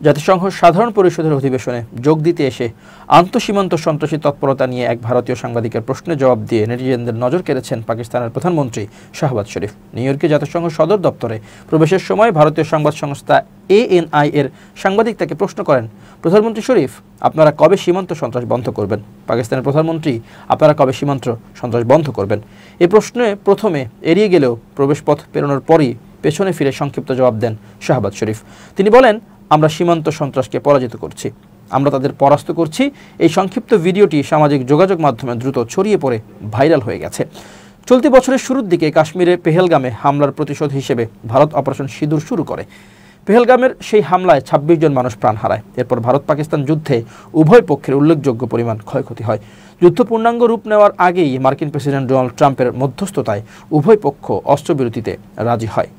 জাতিসংঘ সাধারণ পরিষদের অধিবেশনে যোগ দিতে এসে আন্তঃসীমান্ত সন্ত্রাসী তৎপরতা নিয়ে এক ভারতীয় সাংবাদিকের প্রশ্নের জবাব দিয়ে নেটিজেনদের নজর কেড়েছেন পাকিস্তানের প্রধানমন্ত্রী শাহবাজ শরীফ। নিউ ইয়র্কে জাতিসংঘ সদর দপ্তরে প্রবেশের সময় ভারতীয় সংবাদ সংস্থা ANI এর সাংবাদিক তাকে প্রশ্ন করেন, প্রধানমন্ত্রী শরীফ, আপনারা কবে সীমান্ত সন্ত্রাস বন্ধ করবেন? পাকিস্তানের প্রধানমন্ত্রী, আপনারা কবে সীমান্ত সন্ত্রাস বন্ধ করবেন? এই প্রশ্নে প্রথমে এড়িয়ে গেলেও প্রবেশপথ পেরোনোর পরই পেছনে ফিরে সংক্ষিপ্ত জবাব দেন শাহবাজ শরীফ। তিনি বলেন, আমরা সীমান্ত সন্ত্রাসকে পরাজিত করছি, আমরা তাদের পরাস্ত করছি। এই সংক্ষিপ্ত ভিডিওটি সামাজিক যোগাযোগ মাধ্যমে দ্রুত ছড়িয়ে পড়ে ভাইরাল হয়ে গেছে। চলতি বছরের শুরুর দিকে কাশ্মীরের পেহেলগামে হামলার প্রতিশোধ হিসেবে ভারত অপারেশন সিঁদুর শুরু করে। পেহেলগামের সেই হামলায় ২৬ জন মানুষ প্রাণ হারায়। এরপর ভারত পাকিস্তান যুদ্ধে উভয় পক্ষের উল্লেখযোগ্য পরিমাণ ক্ষয়ক্ষতি হয়। যুদ্ধ পূর্ণাঙ্গ রূপ নেওয়ার আগেই মার্কিন প্রেসিডেন্ট ডোনাল্ড ট্রাম্পের মধ্যস্থতায় উভয় পক্ষ অস্ত্রবিরতিতে রাজি হয়।